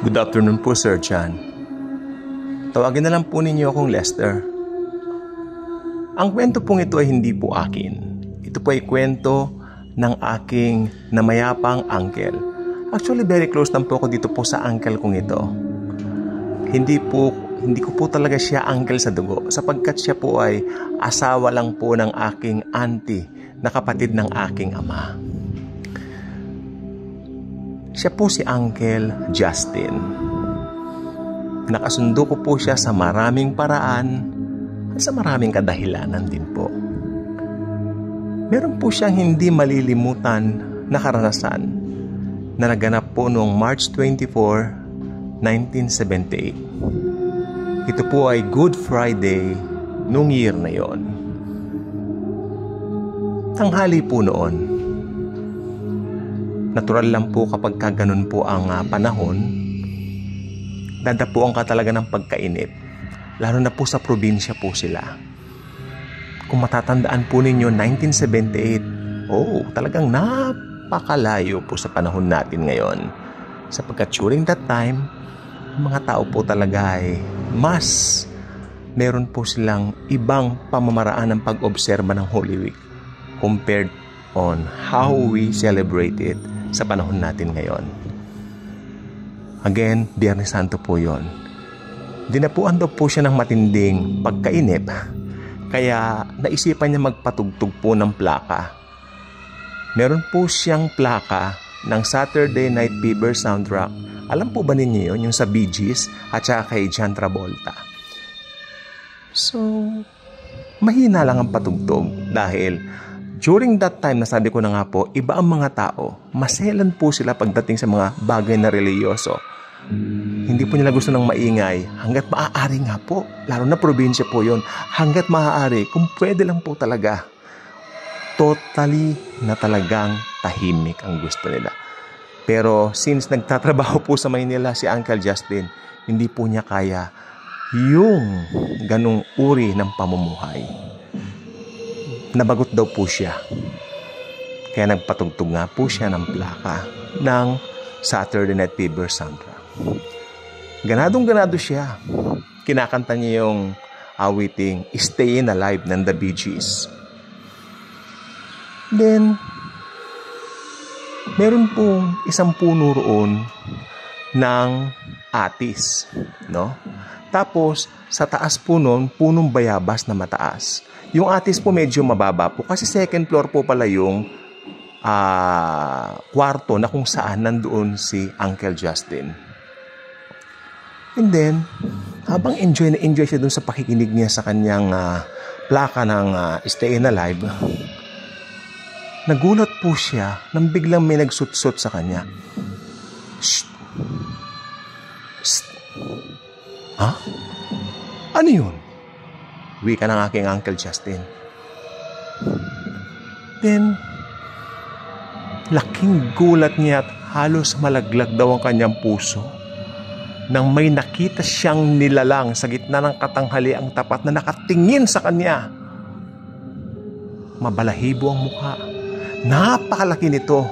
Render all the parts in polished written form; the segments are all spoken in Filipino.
Good afternoon po, Sir John. Tawagin na lang po ninyo akong Lester. Ang kwento pong ito ay hindi po akin. Ito po ay kwento ng aking namayapang uncle. Actually, very close lang po ako dito po sa uncle kong ito. Hindi ko po talaga siya uncle sa dugo, sapagkat siya po ay asawa lang po ng aking auntie na kapatid ng aking ama. Siya po si Uncle Justin. Nakasundo ko po siya sa maraming paraan at sa maraming kadahilanan din po. Meron po siyang hindi malilimutan na karanasan na naganap po noong March 24, 1978. Ito po ay Good Friday noong year na yon. Tanghali po noon. Natural lang po kapag ganun po ang panahon, dadapuan ka talaga ng pagkainip. Lalo na po sa probinsya po sila. Kung matatandaan po ninyo, 1978, talagang napakalayo po sa panahon natin ngayon. Sapagkat during that time, mga tao po talaga ay mas meron po silang ibang pamamaraan ng pag-obserba ng Holy Week compared on how we celebrate it sa panahon natin ngayon. Again, Biyernes Santo po yon. Dinapuan daw po siya ng matinding pagkainip, kaya naisipan niya magpatugtog po ng plaka. Meron po siyang plaka ng Saturday Night Fever soundtrack. Alam po ba ninyo yun? Yung sa Bee Gees at saka kay John Travolta. So, mahina lang ang patugtog dahil during that time, nasabi ko na nga po, iba ang mga tao, maselan po sila pagdating sa mga bagay na reliyoso. Hindi po nila gusto ng maingay hanggat maaari nga po. Lalo na probinsya po yon. Hanggat maaari, kung pwede lang po talaga. Totally na talagang tahimik ang gusto nila. Pero since nagtatrabaho po sa Maynila si Uncle Justin, hindi po niya kaya yung ganong uri ng pamumuhay. Nabagot daw po siya. Kaya nagpatugtog nga po siya ng plaka ng Saturday Night Fever soundtrack. Ganadong-ganado siya. Kinakanta niya yung awiting Stayin' Alive ng The Bee Gees. Then, meron pong isang puno roon ng atis, no? Tapos, sa taas po noon, punong bayabas na mataas. Yung atis po medyo mababa po kasi second floor po pala yung kwarto na kung saan nandoon si Uncle Justin. And then, habang enjoy siya dun sa pakikinig niya sa kanyang plaka ng Stayin' Alive, nagulat po siya nang biglang may nagsutsot sa kanya. Shh! Shh! Ha? Ano yun? Wika ng aking Uncle Justin. Then, laking gulat niya at halos malaglag daw ang kanyang puso nang may nakita siyang nilalang sa gitna ng katanghaliang tapat na nakatingin sa kanya. Mabalahibo ang mukha. Napakalaki nito.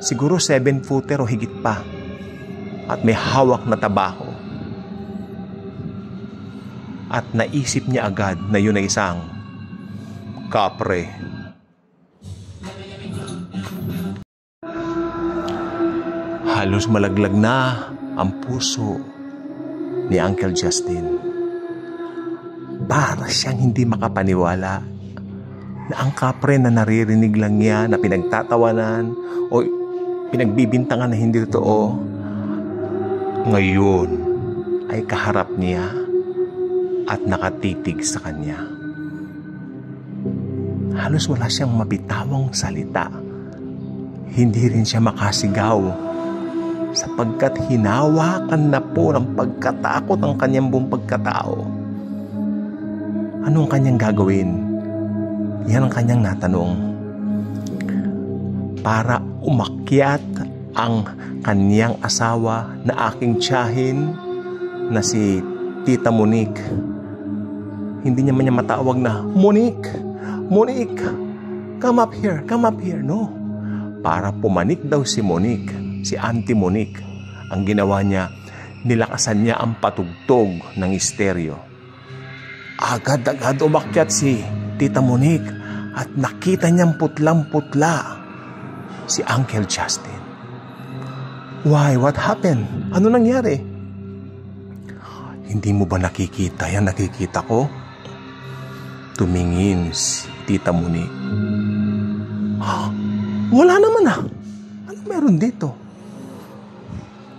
Siguro 7-footer o higit pa. At may hawak na tabako. At naisip niya agad na yun ay isang kapre. Halos malaglag na ang puso ni Uncle Justin. Para siyang hindi makapaniwala na ang kapre na naririnig lang niya, na pinagtatawanan o pinagbibintangan na hindi totoo, ngayon ay kaharap niya at nakatitig sa kanya. Halos wala siyang mabitawang salita. Hindi rin siya makasigaw sapagkat hinawakan na po ng pagkatakot ang kanyang buong pagkatao. Anong kanyang gagawin? Yan ang kanyang natanong. Para umakyat ang kanyang asawa na aking tiyahin na si Tita Monique. Hindi niya man niya matawag na, Monique, come up here. No. Para pumanik daw si Monique si Auntie Monique. Ang ginawa niya, nilakasan niya ang patugtog ng estereo. Agad-agad umakyat si Tita Monique at nakita niyang putlang-putla si Uncle Justin. Why? What happened? Ano nangyari? Hindi mo ba nakikita yan? Nakikita ko? Tumingin si Tita Monique. Wala naman ah. Ano meron dito?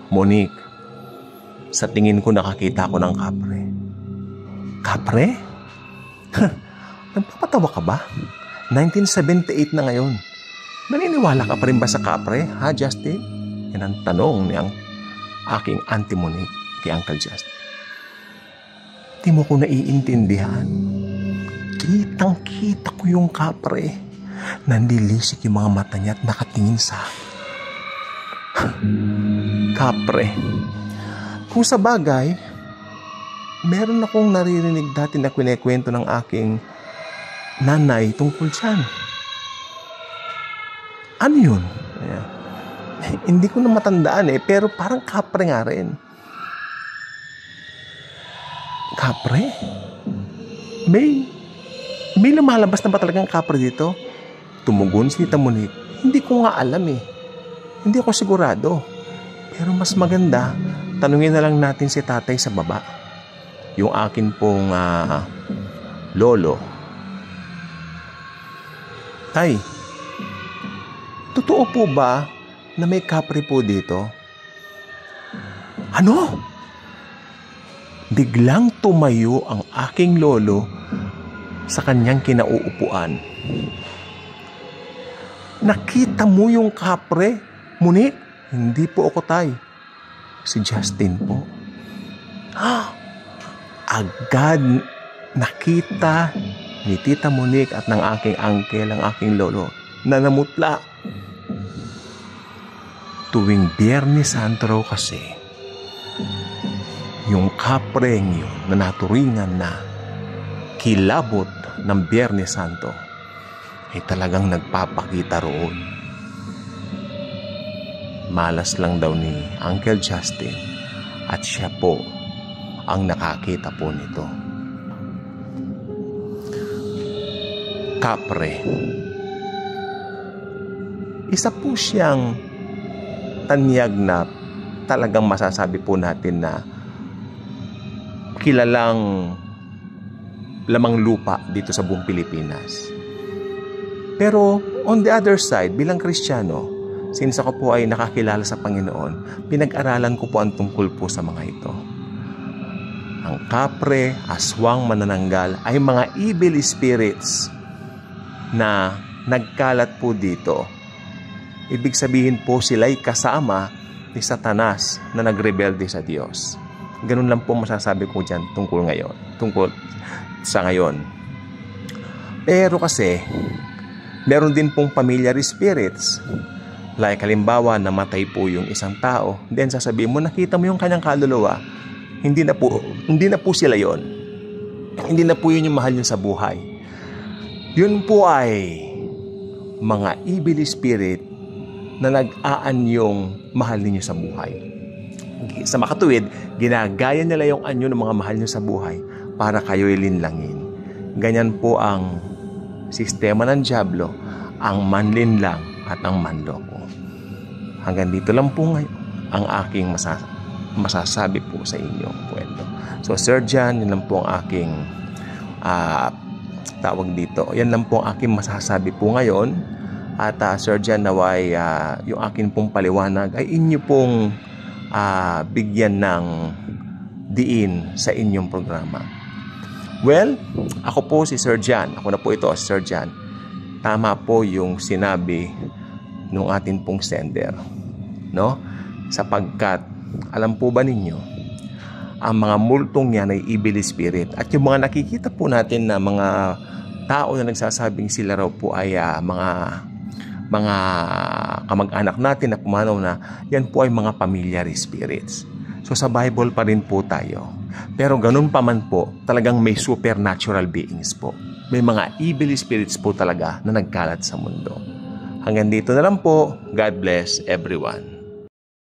Monique, sa tingin ko nakakita ko ng kapre. Kapre? Nagpapatawa ka ba? 1978 na ngayon. Naniniwala ka pa rin ba sa kapre, ha Justin? Yan ang tanong ni aking Auntie Monique kay Uncle Justin. Di mo ko naiintindihan. Kitang-kita ko yung kapre. Nanlilisik yung mga mata niya at nakatingin sa kapre. Kung sa bagay, meron akong naririnig dati na kwento ng aking nanay tungkol dyan. Ano yun? Ayan. Hindi ko na matandaan pero parang kapre nga rin. Kapre? May lumalabas na ba talagang kapre dito? Tumugon si Tita Monique. Hindi ko nga alam Hindi ako sigurado. Pero mas maganda, tanungin na lang natin si tatay sa baba. Yung akin pong lolo. Tay, totoo po ba na may kapre po dito? Ano? Biglang tumayo ang aking lolo sa kanyang kinauupuan. Nakita mo yung kapre, Monique? Hindi po ako, tay. Si Justin po. Agad nakita ni Tita Monique at ng aking uncle, ang aking lolo, na namutla. Tuwing Biyernes Santo raw kasi, yung kapreng yun na naturingan na kilabot ng Biyernes Santo ay talagang nagpapakita roon. Malas lang daw ni Uncle Justin at siya po ang nakakita po nito. Kapre. Isa po siyang tanyag na talagang masasabi po natin na kilalang lamang lupa dito sa buong Pilipinas. Pero on the other side, bilang Kristiyano, since ako po ay nakakilala sa Panginoon, pinag-aralan ko po ang tungkol po sa mga ito. Ang kapre, aswang, manananggal ay mga evil spirits na nagkalat po dito. Ibig sabihin po sila'y kasama ni Satanas na nagrebelde sa Diyos. Ganun lang po masasabi ko dyan tungkol sa ngayon. Pero kasi, meron din pong familiar spirits. Like halimbawa, namatay po yung isang tao. Then sasabihin mo, nakita mo yung kanyang kaluluwa. Hindi na po sila yon. Hindi na po yun yung mahal nyo sa buhay. Yun po ay mga evil spirit na nag-aanyong mahal ninyo sa buhay. Sa makatuwid, ginagaya nila yung anyo ng mga mahal nyo sa buhay para kayo'y linlangin. Ganyan po ang sistema ng dyablo, ang manlinlang at ang manloko. Hanggang dito lang po ngayon ang aking masasabi po sa inyong kwento. So Sir John, yun lang po ang aking tawag dito. Yan lang po ang aking masasabi po ngayon. At Sir John, naway yung akin pong paliwanag ay inyo pong bigyan ng diin sa inyong programa. Well, ako po si Sir John. Ako na po ito, Sir John. Tama po yung sinabi nung atin pong sender. No? Sapagkat, alam po ba ninyo, ang mga multong yan ay evil spirit. At yung mga nakikita po natin na mga tao na nagsasabing sila raw po ay mga kamag-anak natin na pumanaw na, yan po ay mga familiar spirits. So sa Bible pa rin po tayo. Pero ganun pa man po, talagang may supernatural beings po. May mga evil spirits po talaga na nagkalat sa mundo. Hanggang dito na lang po. God bless everyone.